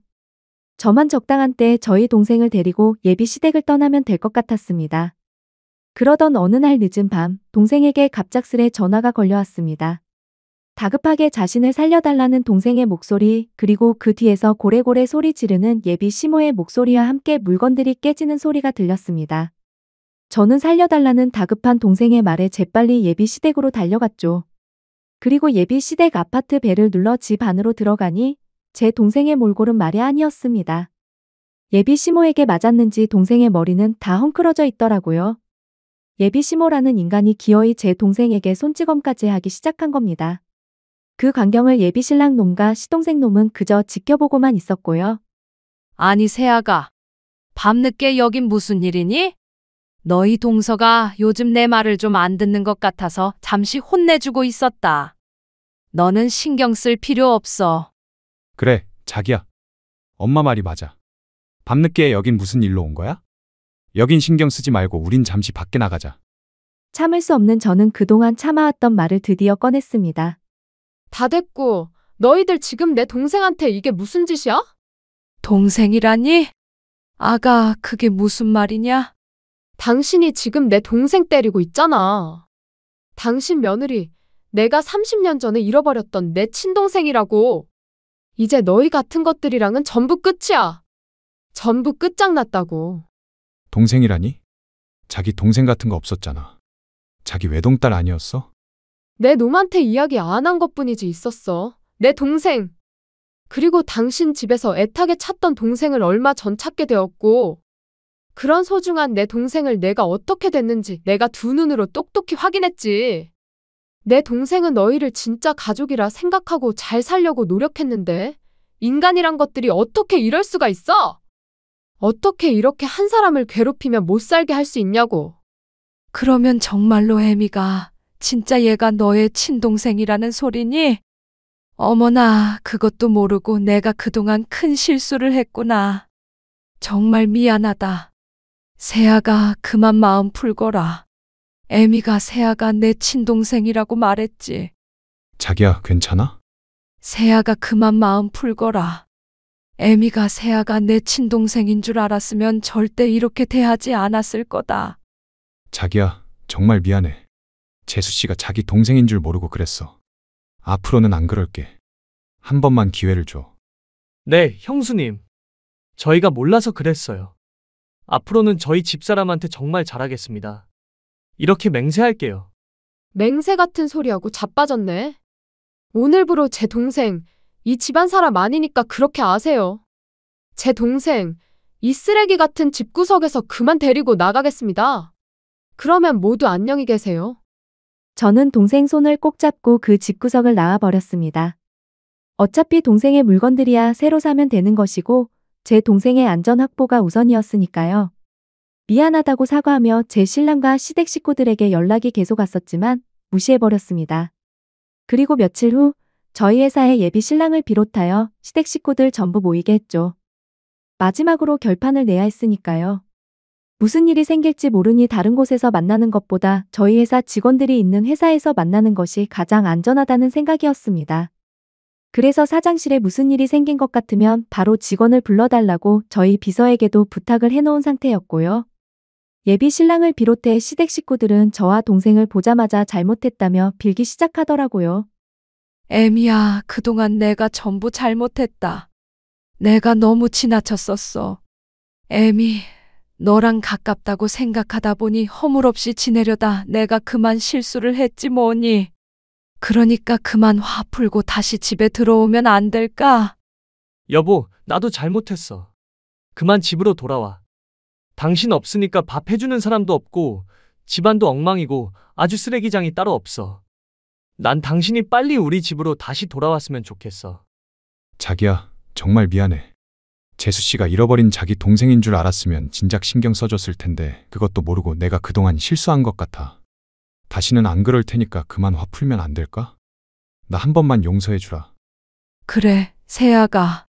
저만 적당한 때 저희 동생을 데리고 예비 시댁을 떠나면 될 것 같았습니다. 그러던 어느 날 늦은 밤, 동생에게 갑작스레 전화가 걸려왔습니다. 다급하게 자신을 살려달라는 동생의 목소리, 그리고 그 뒤에서 고래고래 소리 지르는 예비 시모의 목소리와 함께 물건들이 깨지는 소리가 들렸습니다. 저는 살려달라는 다급한 동생의 말에 재빨리 예비 시댁으로 달려갔죠. 그리고 예비 시댁 아파트 벨을 눌러 집 안으로 들어가니 제 동생의 몰골은 말이 아니었습니다. 예비 시모에게 맞았는지 동생의 머리는 다 헝클어져 있더라고요. 예비 시모라는 인간이 기어이 제 동생에게 손찌검까지 하기 시작한 겁니다. 그 광경을 예비 신랑 놈과 시동생 놈은 그저 지켜보고만 있었고요. 아니 세아가 밤늦게 여긴 무슨 일이니? 너희 동서가 요즘 내 말을 좀 안 듣는 것 같아서 잠시 혼내주고 있었다. 너는 신경 쓸 필요 없어. 그래, 자기야. 엄마 말이 맞아. 밤늦게 여긴 무슨 일로 온 거야? 여긴 신경 쓰지 말고 우린 잠시 밖에 나가자. 참을 수 없는 저는 그동안 참아왔던 말을 드디어 꺼냈습니다. 다 됐고, 너희들 지금 내 동생한테 이게 무슨 짓이야? 동생이라니? 아가, 그게 무슨 말이냐? 당신이 지금 내 동생 때리고 있잖아. 당신 며느리, 내가 30년 전에 잃어버렸던 내 친동생이라고. 이제 너희 같은 것들이랑은 전부 끝이야. 전부 끝장났다고. 동생이라니? 자기 동생 같은 거 없었잖아. 자기 외동딸 아니었어? 내 놈한테 이야기 안 한 것뿐이지 있었어. 내 동생. 그리고 당신 집에서 애타게 찾던 동생을 얼마 전 찾게 되었고, 그런 소중한 내 동생을 내가 어떻게 됐는지 내가 두 눈으로 똑똑히 확인했지. 내 동생은 너희를 진짜 가족이라 생각하고 잘 살려고 노력했는데, 인간이란 것들이 어떻게 이럴 수가 있어? 어떻게 이렇게 한 사람을 괴롭히며 못 살게 할 수 있냐고. 그러면 정말로 애미가 진짜 얘가 너의 친동생이라는 소리니? 어머나, 그것도 모르고 내가 그동안 큰 실수를 했구나. 정말 미안하다. 세아가 그만 마음 풀거라. 애미가 세아가 내 친동생이라고 말했지. 자기야, 괜찮아? 세아가 그만 마음 풀거라. 애미가 세아가 내 친동생인 줄 알았으면 절대 이렇게 대하지 않았을 거다. 자기야, 정말 미안해. 재수 씨가 자기 동생인 줄 모르고 그랬어. 앞으로는 안 그럴게. 한 번만 기회를 줘. 네, 형수님. 저희가 몰라서 그랬어요. 앞으로는 저희 집사람한테 정말 잘하겠습니다. 이렇게 맹세할게요. 맹세 같은 소리하고 자빠졌네. 오늘부로 제 동생, 이 집안 사람 아니니까 그렇게 아세요. 제 동생, 이 쓰레기 같은 집구석에서 그만 데리고 나가겠습니다. 그러면 모두 안녕히 계세요. 저는 동생 손을 꼭 잡고 그 집구석을 나와버렸습니다. 어차피 동생의 물건들이야 새로 사면 되는 것이고 제 동생의 안전 확보가 우선이었으니까요. 미안하다고 사과하며 제 신랑과 시댁 식구들에게 연락이 계속 왔었지만 무시해버렸습니다. 그리고 며칠 후 저희 회사의 예비 신랑을 비롯하여 시댁 식구들 전부 모이게 했죠. 마지막으로 결판을 내야 했으니까요. 무슨 일이 생길지 모르니 다른 곳에서 만나는 것보다 저희 회사 직원들이 있는 회사에서 만나는 것이 가장 안전하다는 생각이었습니다. 그래서 사장실에 무슨 일이 생긴 것 같으면 바로 직원을 불러달라고 저희 비서에게도 부탁을 해놓은 상태였고요. 예비 신랑을 비롯해 시댁 식구들은 저와 동생을 보자마자 잘못했다며 빌기 시작하더라고요. 애미야, 그동안 내가 전부 잘못했다. 내가 너무 지나쳤었어. 애미, 너랑 가깝다고 생각하다 보니 허물없이 지내려다 내가 그만 실수를 했지 뭐니. 그러니까 그만 화 풀고 다시 집에 들어오면 안 될까? 여보, 나도 잘못했어. 그만 집으로 돌아와. 당신 없으니까 밥 해주는 사람도 없고 집안도 엉망이고 아주 쓰레기장이 따로 없어. 난 당신이 빨리 우리 집으로 다시 돌아왔으면 좋겠어. 자기야, 정말 미안해. 재수 씨가 잃어버린 자기 동생인 줄 알았으면 진작 신경 써줬을 텐데 그것도 모르고 내가 그동안 실수한 것 같아. 다시는 안 그럴 테니까 그만 화 풀면 안 될까? 나 한 번만 용서해주라. 그래, 세아가.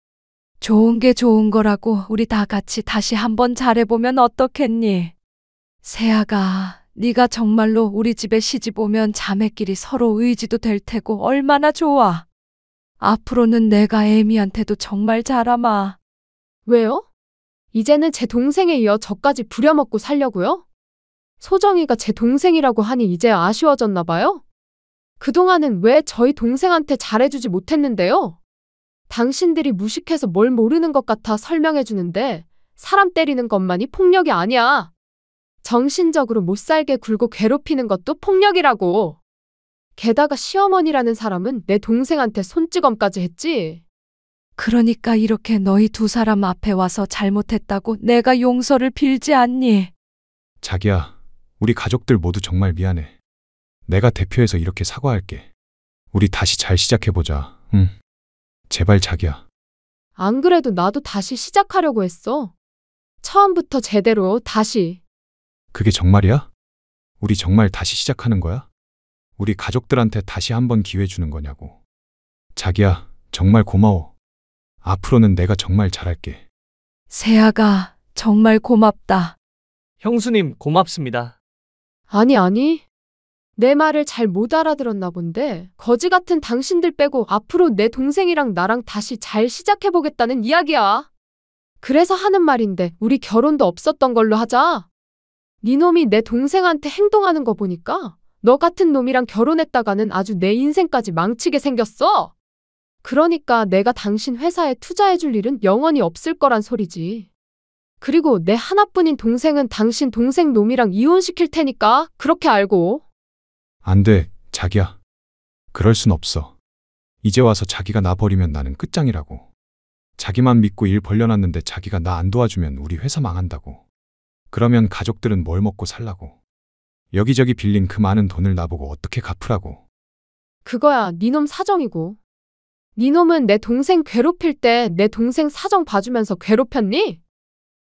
좋은 게 좋은 거라고 우리 다 같이 다시 한번 잘해보면 어떻겠니? 세아가, 네가 정말로 우리 집에 시집 오면 자매끼리 서로 의지도 될 테고 얼마나 좋아. 앞으로는 내가 애미한테도 정말 잘하마. 왜요? 이제는 제 동생에 이어 저까지 부려먹고 살려고요? 소정이가 제 동생이라고 하니 이제 아쉬워졌나 봐요? 그동안은 왜 저희 동생한테 잘해주지 못했는데요? 당신들이 무식해서 뭘 모르는 것 같아 설명해주는데 사람 때리는 것만이 폭력이 아니야. 정신적으로 못 살게 굴고 괴롭히는 것도 폭력이라고. 게다가 시어머니라는 사람은 내 동생한테 손찌검까지 했지. 그러니까 이렇게 너희 두 사람 앞에 와서 잘못했다고 내가 용서를 빌지 않니? 자기야, 우리 가족들 모두 정말 미안해. 내가 대표해서 이렇게 사과할게. 우리 다시 잘 시작해보자. 응. 제발 자기야. 안 그래도 나도 다시 시작하려고 했어. 처음부터 제대로 다시. 그게 정말이야? 우리 정말 다시 시작하는 거야? 우리 가족들한테 다시 한번 기회 주는 거냐고. 자기야, 정말 고마워. 앞으로는 내가 정말 잘할게. 세아가 정말 고맙다. 형수님, 고맙습니다. 아니. 내 말을 잘 못 알아들었나 본데 거지 같은 당신들 빼고 앞으로 내 동생이랑 나랑 다시 잘 시작해보겠다는 이야기야. 그래서 하는 말인데 우리 결혼도 없었던 걸로 하자. 네 놈이 내 동생한테 행동하는 거 보니까 너 같은 놈이랑 결혼했다가는 아주 내 인생까지 망치게 생겼어. 그러니까 내가 당신 회사에 투자해줄 일은 영원히 없을 거란 소리지. 그리고 내 하나뿐인 동생은 당신 동생 놈이랑 이혼시킬 테니까 그렇게 알고. 안 돼, 자기야. 그럴 순 없어. 이제 와서 자기가 나 버리면 나는 끝장이라고. 자기만 믿고 일 벌려놨는데 자기가 나 안 도와주면 우리 회사 망한다고. 그러면 가족들은 뭘 먹고 살라고. 여기저기 빌린 그 많은 돈을 나보고 어떻게 갚으라고. 그거야 네 놈 사정이고. 네 놈은 내 동생 괴롭힐 때 내 동생 사정 봐주면서 괴롭혔니?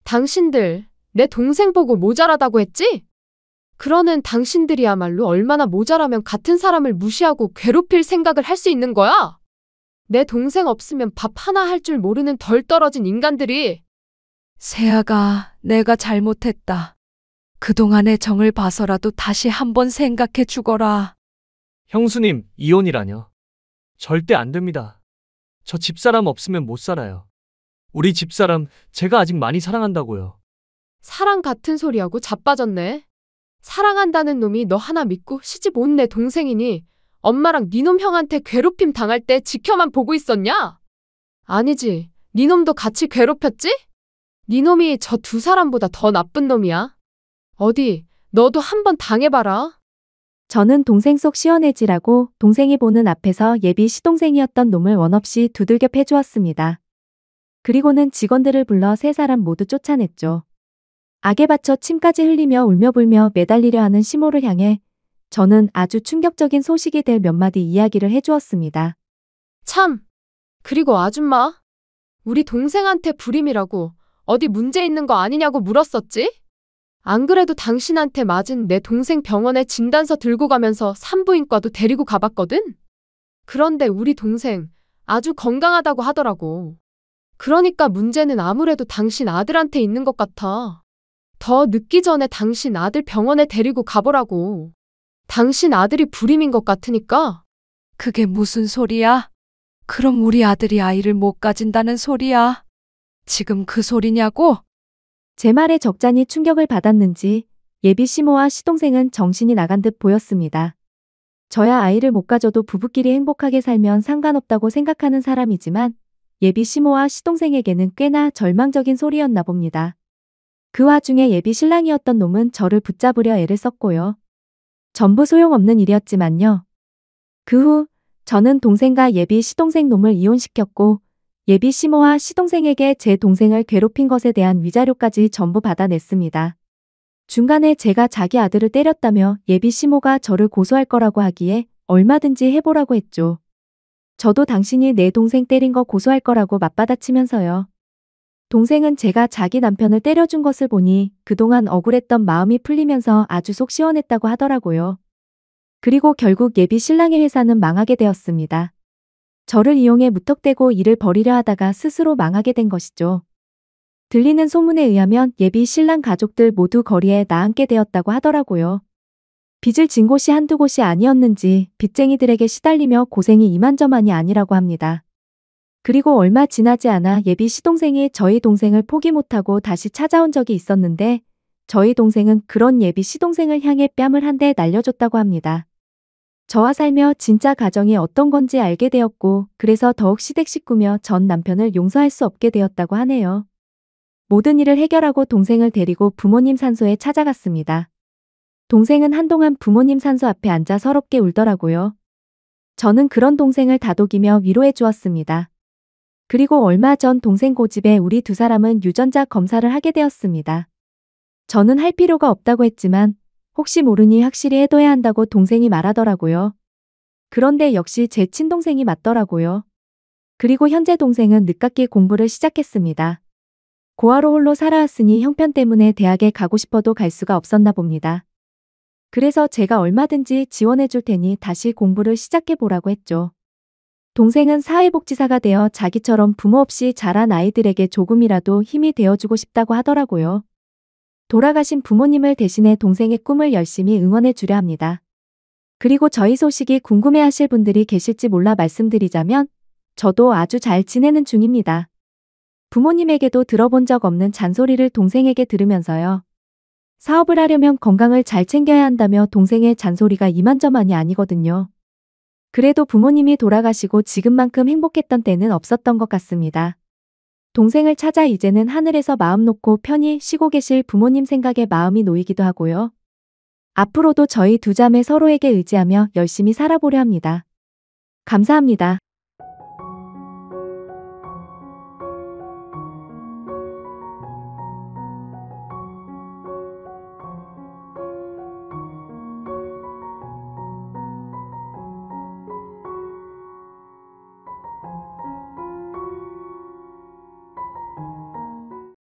당신들 내 동생 보고 모자라다고 했지? 그러는 당신들이야말로 얼마나 모자라면 같은 사람을 무시하고 괴롭힐 생각을 할 수 있는 거야? 내 동생 없으면 밥 하나 할 줄 모르는 덜 떨어진 인간들이. 세아가 내가 잘못했다. 그동안의 정을 봐서라도 다시 한번 생각해 주거라. 형수님, 이혼이라뇨. 절대 안 됩니다. 저 집사람 없으면 못 살아요. 우리 집사람, 제가 아직 많이 사랑한다고요. 사랑 같은 소리하고 자빠졌네. 사랑한다는 놈이 너 하나 믿고 시집 온 내 동생이니 엄마랑 니놈 형한테 괴롭힘 당할 때 지켜만 보고 있었냐? 아니지. 니놈도 같이 괴롭혔지? 니놈이 저 두 사람보다 더 나쁜 놈이야. 어디 너도 한번 당해봐라. 저는 동생 속 시원해지라고 동생이 보는 앞에서 예비 시동생이었던 놈을 원없이 두들겨 패주었습니다. 그리고는 직원들을 불러 세 사람 모두 쫓아냈죠. 악에 받쳐 침까지 흘리며 울며불며 매달리려 하는 시모를 향해 저는 아주 충격적인 소식이 될 몇 마디 이야기를 해주었습니다. 참. 그리고 아줌마. 우리 동생한테 불임이라고 어디 문제 있는 거 아니냐고 물었었지? 안 그래도 당신한테 맞은 내 동생 병원에 진단서 들고 가면서 산부인과도 데리고 가봤거든? 그런데 우리 동생 아주 건강하다고 하더라고. 그러니까 문제는 아무래도 당신 아들한테 있는 것 같아. 더 늦기 전에 당신 아들 병원에 데리고 가보라고. 당신 아들이 불임인 것 같으니까. 그게 무슨 소리야? 그럼 우리 아들이 아이를 못 가진다는 소리야? 지금 그 소리냐고? 제 말에 적잖이 충격을 받았는지 예비 시모와 시동생은 정신이 나간 듯 보였습니다. 저야 아이를 못 가져도 부부끼리 행복하게 살면 상관없다고 생각하는 사람이지만 예비 시모와 시동생에게는 꽤나 절망적인 소리였나 봅니다. 그 와중에 예비 신랑이었던 놈은 저를 붙잡으려 애를 썼고요. 전부 소용없는 일이었지만요. 그 후 저는 동생과 예비 시동생 놈을 이혼시켰고 예비 시모와 시동생에게 제 동생을 괴롭힌 것에 대한 위자료까지 전부 받아냈습니다. 중간에 제가 자기 아들을 때렸다며 예비 시모가 저를 고소할 거라고 하기에 얼마든지 해보라고 했죠. 저도 당신이 내 동생 때린 거 고소할 거라고 맞받아치면서요. 동생은 제가 자기 남편을 때려준 것을 보니 그동안 억울했던 마음이 풀리면서 아주 속 시원했다고 하더라고요. 그리고 결국 예비 신랑의 회사는 망하게 되었습니다. 저를 이용해 무턱대고 일을 벌이려 하다가 스스로 망하게 된 것이죠. 들리는 소문에 의하면 예비 신랑 가족들 모두 거리에 나앉게 되었다고 하더라고요. 빚을 진 곳이 한두 곳이 아니었는지 빚쟁이들에게 시달리며 고생이 이만저만이 아니라고 합니다. 그리고 얼마 지나지 않아 예비 시동생이 저희 동생을 포기 못하고 다시 찾아온 적이 있었는데 저희 동생은 그런 예비 시동생을 향해 뺨을 한 대 날려줬다고 합니다. 저와 살며 진짜 가정이 어떤 건지 알게 되었고 그래서 더욱 시댁식구며 전 남편을 용서할 수 없게 되었다고 하네요. 모든 일을 해결하고 동생을 데리고 부모님 산소에 찾아갔습니다. 동생은 한동안 부모님 산소 앞에 앉아 서럽게 울더라고요. 저는 그런 동생을 다독이며 위로해 주었습니다. 그리고 얼마 전 동생 고집에 우리 두 사람은 유전자 검사를 하게 되었습니다. 저는 할 필요가 없다고 했지만 혹시 모르니 확실히 해둬야 한다고 동생이 말하더라고요. 그런데 역시 제 친동생이 맞더라고요. 그리고 현재 동생은 늦깎이 공부를 시작했습니다. 고아로 홀로 살아왔으니 형편 때문에 대학에 가고 싶어도 갈 수가 없었나 봅니다. 그래서 제가 얼마든지 지원해 줄 테니 다시 공부를 시작해 보라고 했죠. 동생은 사회복지사가 되어 자기처럼 부모 없이 자란 아이들에게 조금이라도 힘이 되어주고 싶다고 하더라고요. 돌아가신 부모님을 대신해 동생의 꿈을 열심히 응원해 주려 합니다. 그리고 저희 소식이 궁금해 하실 분들이 계실지 몰라 말씀드리자면 저도 아주 잘 지내는 중입니다. 부모님에게도 들어본 적 없는 잔소리를 동생에게 들으면서요. 사업을 하려면 건강을 잘 챙겨야 한다며 동생의 잔소리가 이만저만이 아니거든요. 그래도 부모님이 돌아가시고 지금만큼 행복했던 때는 없었던 것 같습니다. 동생을 찾아 이제는 하늘에서 마음 놓고 편히 쉬고 계실 부모님 생각에 마음이 놓이기도 하고요. 앞으로도 저희 두 자매 서로에게 의지하며 열심히 살아보려 합니다. 감사합니다.